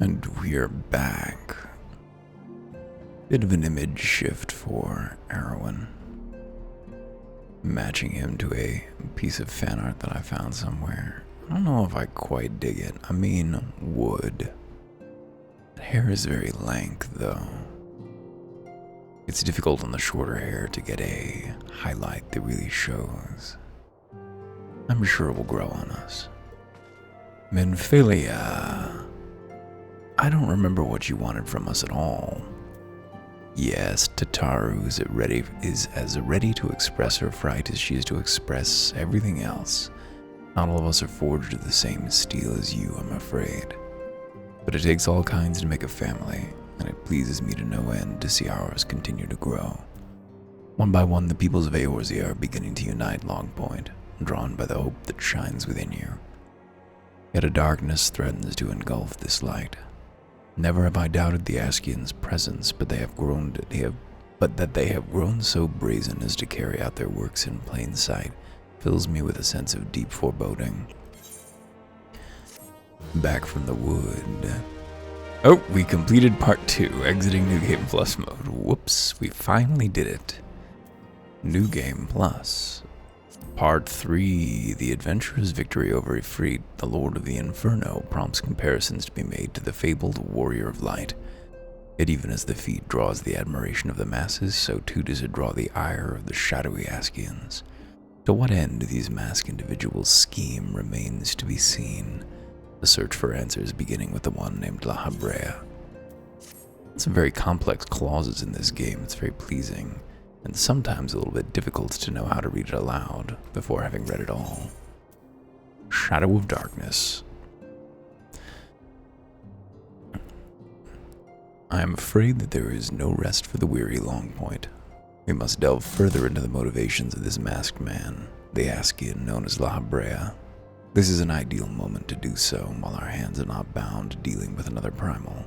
And we're back. Bit of an image shift for Erwin. Matching him to a piece of fan art that I found somewhere. I don't know if I quite dig it. I mean, wood. The hair is very lank, though. It's difficult on the shorter hair to get a highlight that really shows. I'm sure it will grow on us. Minfilia. I don't remember what you wanted from us at all. Yes, Tataru is as ready to express her fright as she is to express everything else. Not all of us are forged of the same steel as you, I'm afraid. But it takes all kinds to make a family, and it pleases me to no end to see ours continue to grow. One by one, the peoples of Eorzea are beginning to unite Longpoint, drawn by the hope that shines within you. Yet a darkness threatens to engulf this light. Never have I doubted the Askians' presence, but that they have grown so brazen as to carry out their works in plain sight fills me with a sense of deep foreboding. Back from the wood. Oh, we completed part 2, exiting New Game Plus mode. Whoops, we finally did it. New Game Plus. Part 3, The Adventurer's Victory over Ifrit, the Lord of the Inferno, prompts comparisons to be made to the fabled Warrior of Light. Yet even as the feat draws the admiration of the masses, so too does it draw the ire of the shadowy Askians. To what end these masked individuals scheme remains to be seen, the search for answers beginning with the one named La Habrea. Some very complex clauses in this game, it's very pleasing, and sometimes a little bit difficult to know how to read it aloud before having read it all. Shadow of Darkness. I am afraid that there is no rest for the weary, Longpoint. We must delve further into the motivations of this masked man, the Askian known as La Habrea. This is an ideal moment to do so while our hands are not bound dealing with another primal.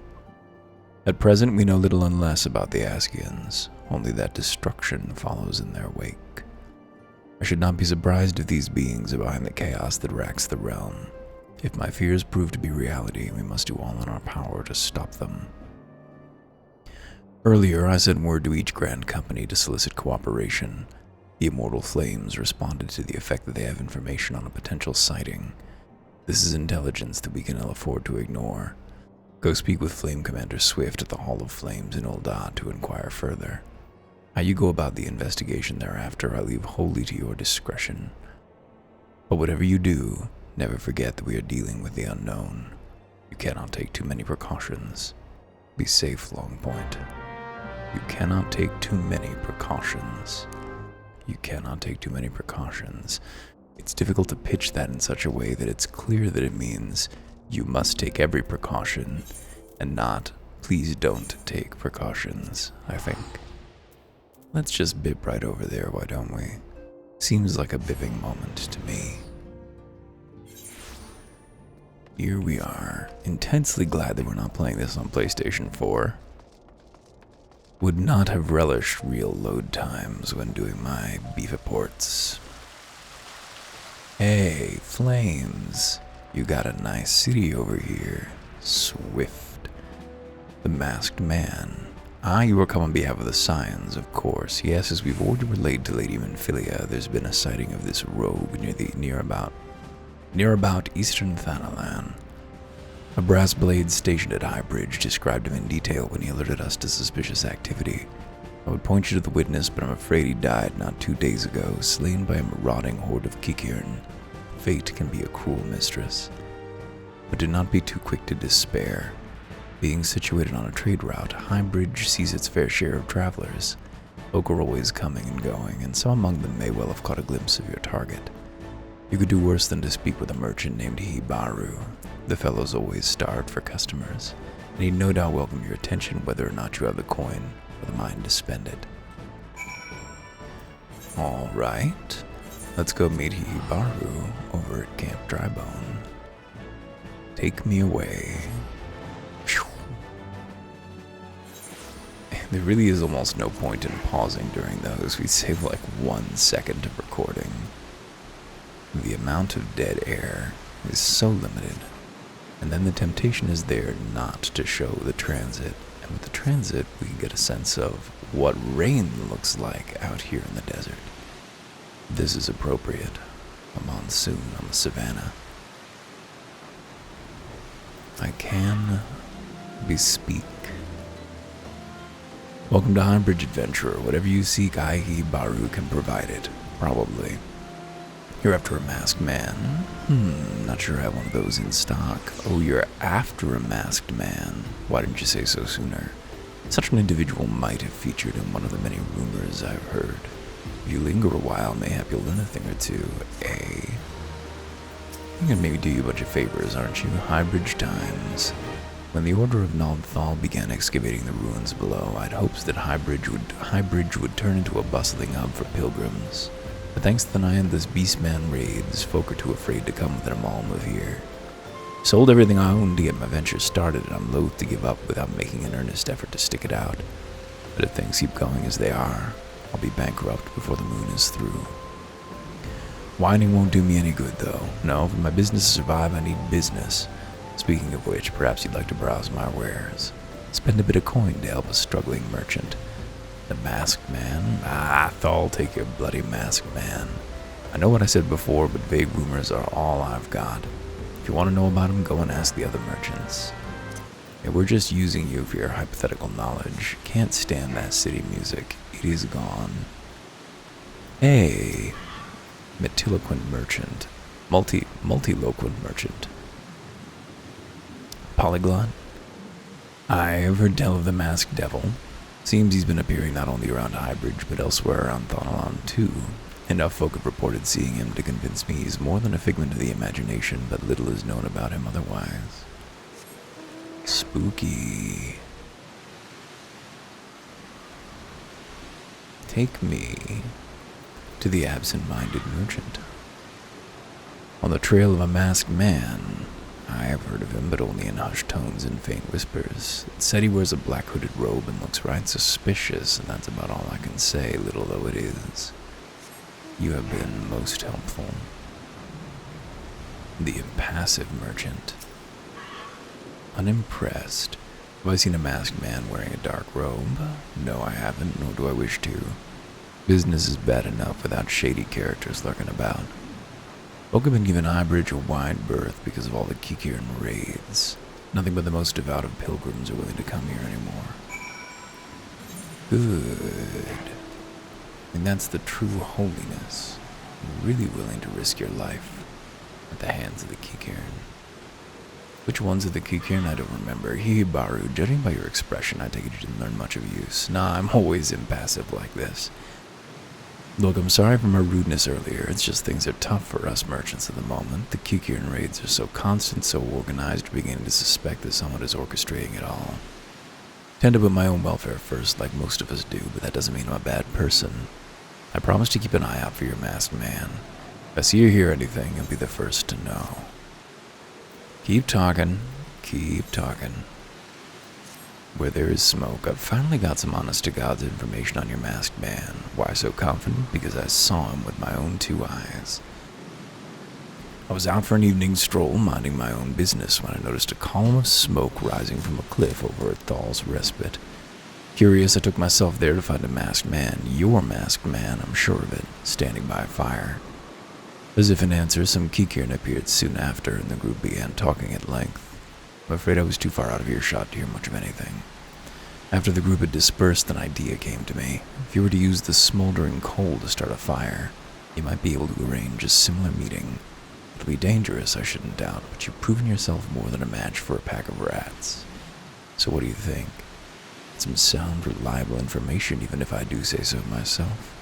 At present, we know little unless about the Askians, only that destruction follows in their wake. I should not be surprised if these beings are behind the chaos that racks the realm. If my fears prove to be reality, we must do all in our power to stop them. Earlier, I sent word to each Grand Company to solicit cooperation. The Immortal Flames responded to the effect that they have information on a potential sighting. This is intelligence that we can ill afford to ignore. Go speak with Flame Commander Swift at the Hall of Flames in Ul'dah to inquire further. How you go about the investigation thereafter I leave wholly to your discretion. But whatever you do, never forget that we are dealing with the unknown. You cannot take too many precautions. Be safe, Longpoint. You cannot take too many precautions. You cannot take too many precautions. It's difficult to pitch that in such a way that it's clear that it means you must take every precaution, and not, please don't take precautions, I think. Let's just bip right over there, why don't we? Seems like a bipping moment to me. Here we are, intensely glad that we're not playing this on PlayStation 4. Would not have relished real load times when doing my beef reports. Hey, Flames. You got a nice city over here. Swift. The Masked Man. Ah, you are come on behalf of the Scions, of course. Yes, as we've already relayed to Lady Minfilia, there's been a sighting of this rogue near about eastern Thanalan. A brass blade stationed at High Bridge described him in detail when he alerted us to suspicious activity. I would point you to the witness, but I'm afraid he died not 2 days ago, slain by a marauding horde of Kikirn. Fate can be a cruel mistress. But do not be too quick to despair. Being situated on a trade route, High Bridge sees its fair share of travelers. Folk are always coming and going, and some among them may well have caught a glimpse of your target. You could do worse than to speak with a merchant named Hibaru. The fellow's always starved for customers, and he'd no doubt welcome your attention whether or not you have the coin or the mind to spend it. All right, let's go meet Hibaru over at Camp Drybone. Take me away. There really is almost no point in pausing during those. We save like 1 second of recording. The amount of dead air is so limited. And then the temptation is there not to show the transit. And with the transit, we can get a sense of what rain looks like out here in the desert. This is appropriate. A monsoon on the savannah. I can bespeak. Welcome to Highbridge Adventurer. Whatever you seek, Baru can provide it. Probably. You're after a masked man? Not sure I have one of those in stock. Oh, you're after a masked man. Why didn't you say so sooner? Such an individual might have featured in one of the many rumors I've heard. If you linger a while, mayhap you'll learn a thing or two, eh? I can maybe do you a bunch of favors, aren't you? Highbridge times. When the Order of Naldthal began excavating the ruins below, I'd hopes that Highbridge would turn into a bustling hub for pilgrims. But thanks to the Nyanthus Beastman raids, folk are too afraid to come with their malm of here. Sold everything I owned to get my venture started, and I'm loath to give up without making an earnest effort to stick it out. But if things keep going as they are, I'll be bankrupt before the moon is through. Whining won't do me any good, though. No, for my business to survive, I need business. Speaking of which, perhaps you'd like to browse my wares. Spend a bit of coin to help a struggling merchant. The masked man? Thal, take your bloody masked man. I know what I said before, but vague rumors are all I've got. If you want to know about him, go and ask the other merchants. Yeah, we're just using you for your hypothetical knowledge. Can't stand that city music. It is gone. Hey, metiloquent merchant. Multiloquent merchant. Polyglot? I've heard tell of the masked devil. Seems he's been appearing not only around Highbridge, but elsewhere around Thanalan too. Enough folk have reported seeing him to convince me he's more than a figment of the imagination, but little is known about him otherwise. Spooky. Take me to the absent-minded merchant. On the trail of a masked man. I have heard of him, but only in hushed tones and faint whispers. It said he wears a black hooded robe and looks right suspicious, and that's about all I can say, little though it is. You have been most helpful. The impassive merchant. Unimpressed. Have I seen a masked man wearing a dark robe? No, I haven't, nor do I wish to. Business is bad enough without shady characters lurking about. Folk have been given Highbridge a wide berth because of all the Kikiran raids. Nothing but the most devout of pilgrims are willing to come here anymore. Good. And that's the true holiness. You're really willing to risk your life at the hands of the Kikiran. Which ones are the Kikiran? I don't remember. Baru, judging by your expression, I take it you didn't learn much of use. Nah, I'm always impassive like this. Look, I'm sorry for my rudeness earlier. It's just things are tough for us merchants at the moment. The Kikiran raids are so constant, so organized, beginning to suspect that someone is orchestrating it all. Tend to put my own welfare first, like most of us do, but that doesn't mean I'm a bad person. I promise to keep an eye out for your masked man. If I see or hear anything, you'll be the first to know. Keep talking. Keep talking. Where there is smoke, I've finally got some honest-to-God's information on your masked man. Why so confident? Because I saw him with my own two eyes. I was out for an evening stroll, minding my own business, when I noticed a column of smoke rising from a cliff over at Thal's Respite. Curious, I took myself there to find a masked man, your masked man, I'm sure of it, standing by a fire. As if in answer, some Kikiran appeared soon after, and the group began talking at length. I'm afraid I was too far out of earshot to hear much of anything. After the group had dispersed, an idea came to me. If you were to use the smoldering coal to start a fire, you might be able to arrange a similar meeting. It'll be dangerous, I shouldn't doubt, but you've proven yourself more than a match for a pack of rats. So what do you think? Some sound, reliable information, even if I do say so myself.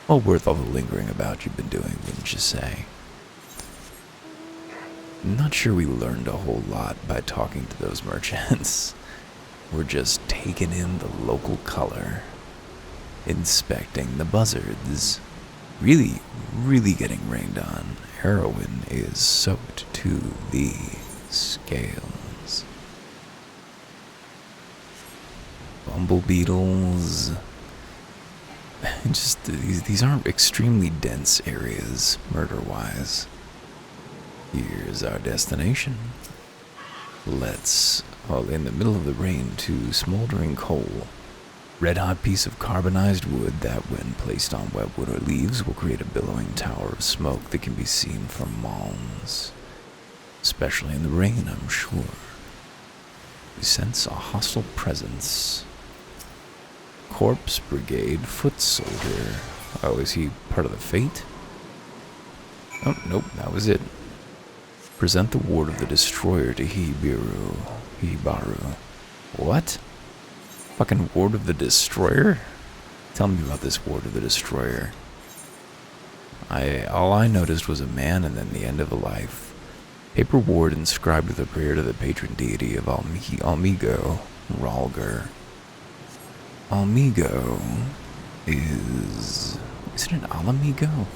Well worth all the lingering about you've been doing, wouldn't you say? I'm not sure we learned a whole lot by talking to those merchants. We're just taking in the local color, inspecting the buzzards, really, really getting rained on. Heroin is soaked to the scales. Bumble beetles. Just these aren't extremely dense areas, murder-wise. Here's our destination. Let's, well, in the middle of the rain, to smoldering coal. Red-hot piece of carbonized wood that, when placed on wet wood or leaves, will create a billowing tower of smoke that can be seen from miles. Especially in the rain, I'm sure. We sense a hostile presence. Corpse Brigade Foot Soldier. Oh, is he part of the fate? Oh, nope, that was it. Present the ward of the destroyer to Hibaru. What? Fucking ward of the destroyer? Tell me about this ward of the destroyer. All I noticed was a man and then the end of a life. Paper ward inscribed with a prayer to the patron deity of Almigo, Ralger. Almigo is it an Alamigo?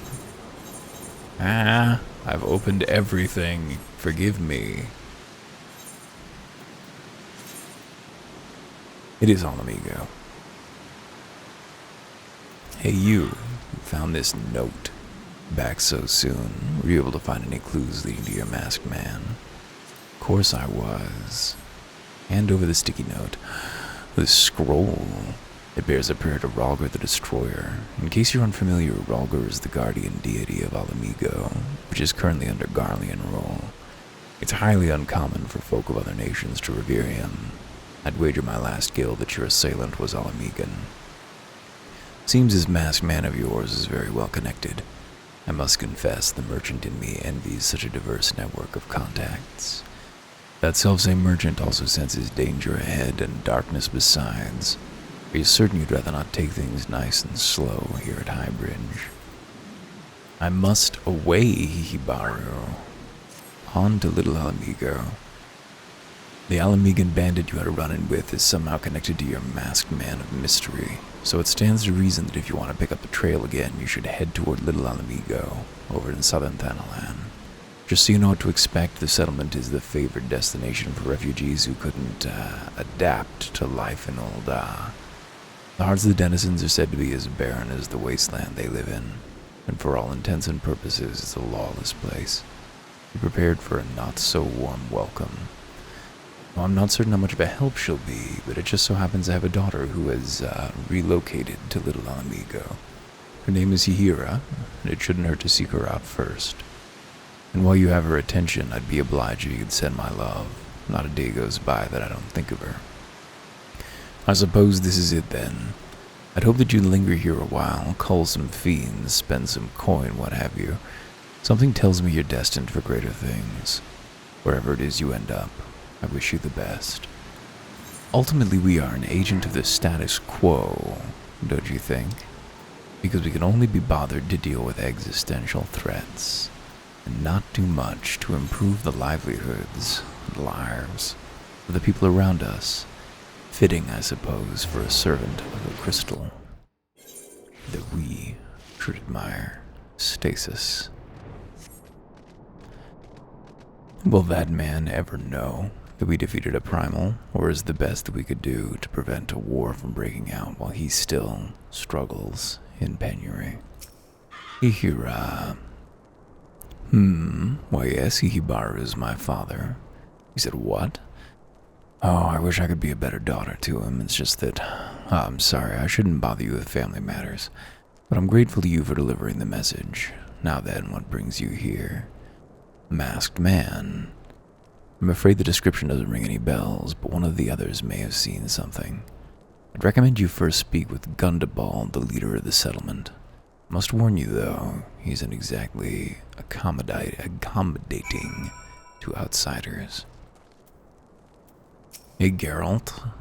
I've opened everything. Forgive me. It is Alamigo. Hey you found this note. Back so soon. Were you able to find any clues leading to your masked man? Of course I was. Hand over the sticky note. The scroll. It bears a prayer to Ralger the Destroyer. In case you're unfamiliar, Ralger is the guardian deity of Alamigo, which is currently under Garlean rule. It's highly uncommon for folk of other nations to revere him. I'd wager my last guild that your assailant was Alamigan. Seems this masked man of yours is very well connected. I must confess, the merchant in me envies such a diverse network of contacts. That selfsame merchant also senses danger ahead and darkness besides. Are you certain you'd rather not take things nice and slow here at Highbridge? I must away, Hibaru. On to Little Alamigo. The Alamigan bandit you had a run-in with is somehow connected to your masked man of mystery, so it stands to reason that if you want to pick up the trail again, you should head toward Little Alamigo, over in southern Thanalan. Just so you know what to expect, the settlement is the favored destination for refugees who couldn't adapt to life in Ul'dah. The hearts of the denizens are said to be as barren as the wasteland they live in, and for all intents and purposes, it's a lawless place. Be prepared for a not-so-warm welcome. Well, I'm not certain how much of a help she'll be, but it just so happens I have a daughter who has relocated to Little Alamigo. Her name is Hihira, and it shouldn't hurt to seek her out first. And while you have her attention, I'd be obliged if you could send my love. Not a day goes by that I don't think of her. I suppose this is it then. I'd hope that you'd linger here a while, cull some fiends, spend some coin, what have you. Something tells me you're destined for greater things. Wherever it is you end up, I wish you the best. Ultimately, we are an agent of the status quo, don't you think? Because we can only be bothered to deal with existential threats, and not do much to improve the livelihoods and lives of the people around us. Fitting, I suppose, for a servant of the crystal that we should admire. Stasis. Will that man ever know that we defeated a primal, or is the best that we could do to prevent a war from breaking out while he still struggles in penury? Hihira. Why yes, Hibaru is my father. He said, what? Oh, I wish I could be a better daughter to him. It's just that, I'm sorry, I shouldn't bother you with family matters. But I'm grateful to you for delivering the message. Now then, what brings you here? Masked man. I'm afraid the description doesn't ring any bells, but one of the others may have seen something. I'd recommend you first speak with Gundabal, the leader of the settlement. Must warn you, though, he isn't exactly accommodating to outsiders. Hey, Geralt.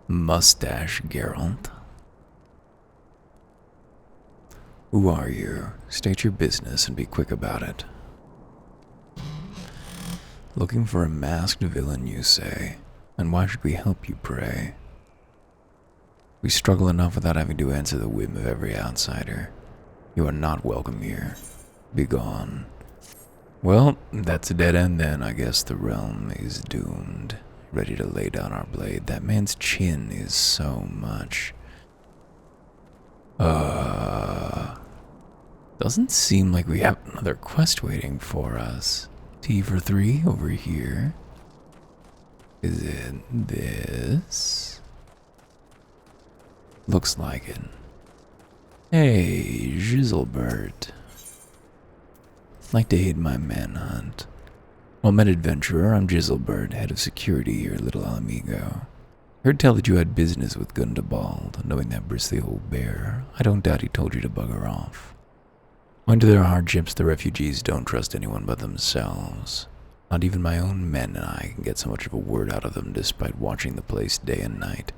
Mustache Geralt. Who are you? State your business and be quick about it. Looking for a masked villain, you say? And why should we help you, pray? We struggle enough without having to answer the whim of every outsider. You are not welcome here. Be gone. Well, that's a dead end then. I guess the realm is doomed. Ready to lay down our blade. That man's chin is so much. Doesn't seem like we have another quest waiting for us. T for 3 over here. Is it this? Looks like it. Hey, Giselbert. Like to aid my manhunt. Well met, adventurer. I'm Giselbert, head of security here at Little Amigo. Heard tell that you had business with Gundabald. Knowing that bristly old bear, I don't doubt he told you to bugger off. Owing to their hardships, the refugees don't trust anyone but themselves. Not even my own men and I can get so much of a word out of them despite watching the place day and night.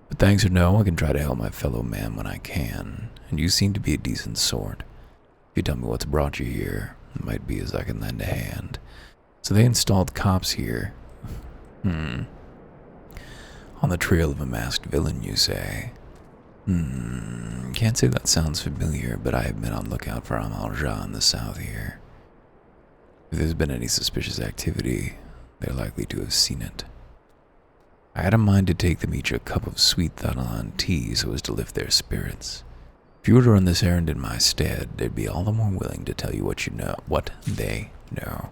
But thanks or no, I can try to help my fellow man when I can, and you seem to be a decent sort. If you tell me what's brought you here, it might be as I can lend a hand. So they installed cops here. On the trail of a masked villain, you say? Can't say that sounds familiar, but I have been on lookout for hmmm in the south here. If there's been any suspicious activity, they're likely to have seen it. I had a mind to take them each a cup of sweet Thanalan tea so as to lift their spirits. If you were to run this errand in my stead, they'd be all the more willing to tell you what they know.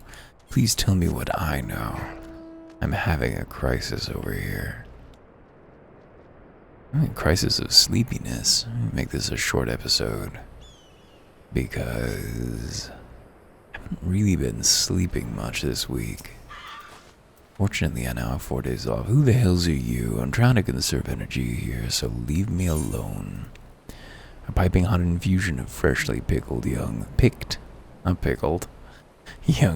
Please tell me what I know. I'm having a crisis over here. Crisis of sleepiness. Make this a short episode. Because I haven't really been sleeping much this week. Fortunately, I now have 4 days off. Who the hell's are you? I'm trying to conserve energy here, so leave me alone. A piping hot infusion of freshly pickled young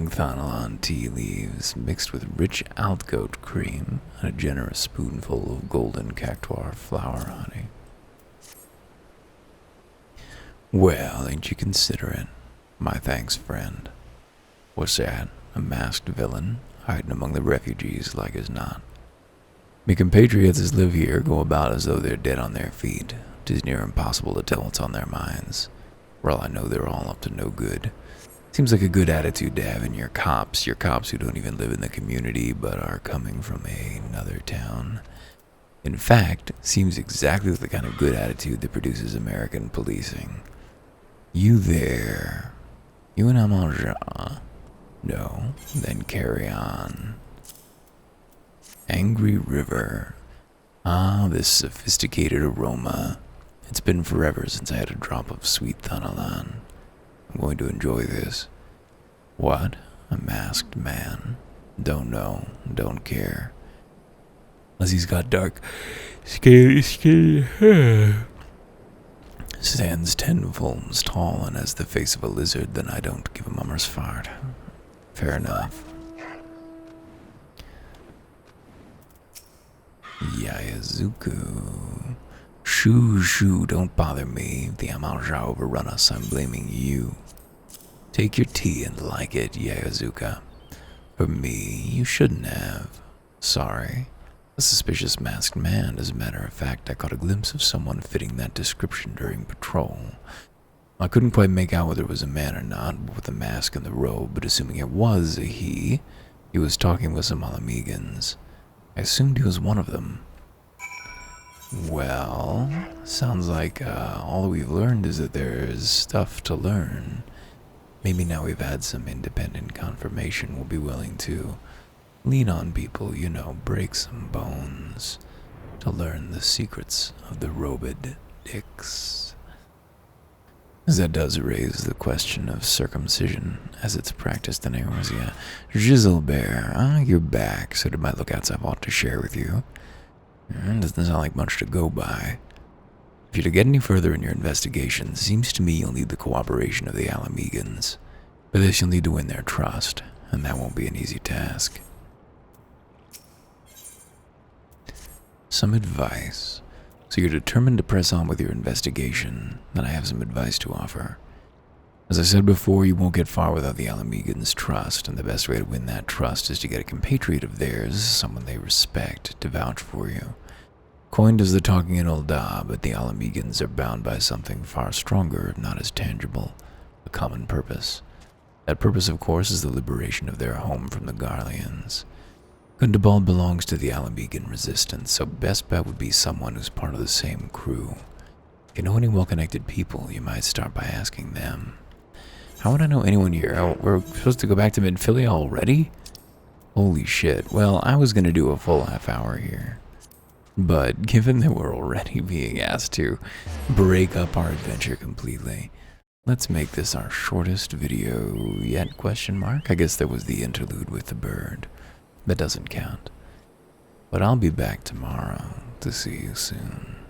Thanalan tea leaves mixed with rich altgoat cream and a generous spoonful of golden cactuar flower honey. Well, ain't you considerate? My thanks, friend. What's that? A masked villain hiding among the refugees like as not. Me compatriots as live here go about as though they're dead on their feet. 'Tis near impossible to tell what's on their minds. For all I know, they're all up to no good. Seems like a good attitude to have in your cops who don't even live in the community but are coming from another town. In fact, seems exactly the kind of good attitude that produces American policing. You there? You and hmmm? No? Then carry on. Angry River. Ah, this sophisticated aroma. It's been forever since I had a drop of sweet Thanalan. I'm going to enjoy this. What? A masked man? Don't know. Don't care. Unless he's got dark, scaly hair. Stands 10 fulms tall and has the face of a lizard, then I don't give a mummer's fart. Fair enough. Yayazuku. Shoo, don't bother me. If the hmmm overrun us, I'm blaming you. Take your tea and like it, Yayazuka. For me, you shouldn't have. Sorry. A suspicious masked man. As a matter of fact, I caught a glimpse of someone fitting that description during patrol. I couldn't quite make out whether it was a man or not, with the mask and the robe, but assuming it was a he was talking with some Alamegans. I assumed he was one of them. Well, sounds like all we've learned is that there's stuff to learn. Maybe now we've had some independent confirmation, we'll be willing to lean on people, break some bones, to learn the secrets of the robed dicks. As that does raise the question of circumcision, as it's practiced in Eorzea. Giselbert, you're back, so did my lookouts have aught to share with you? Doesn't sound like much to go by. If you're to get any further in your investigation, seems to me you'll need the cooperation of the Alamegans. For this you'll need to win their trust, and that won't be an easy task. Some advice. So you're determined to press on with your investigation, then I have some advice to offer. As I said before, you won't get far without the Alamegans' trust, and the best way to win that trust is to get a compatriot of theirs, someone they respect, to vouch for you. Coined as the talking in Ul'dah, but the Alamegans are bound by something far stronger, if not as tangible, a common purpose. That purpose, of course, is the liberation of their home from the Garleans. Gundabald belongs to the Alamegan resistance, so best bet would be someone who's part of the same crew. If you know any well-connected people, you might start by asking them. How would I know anyone here? Oh, we're supposed to go back to Midphilia already? Holy shit. Well, I was gonna do a full half hour here. But given that we're already being asked to break up our adventure completely, let's make this our shortest video yet, question mark? I guess there was the interlude with the bird. That doesn't count. But I'll be back tomorrow to see you soon.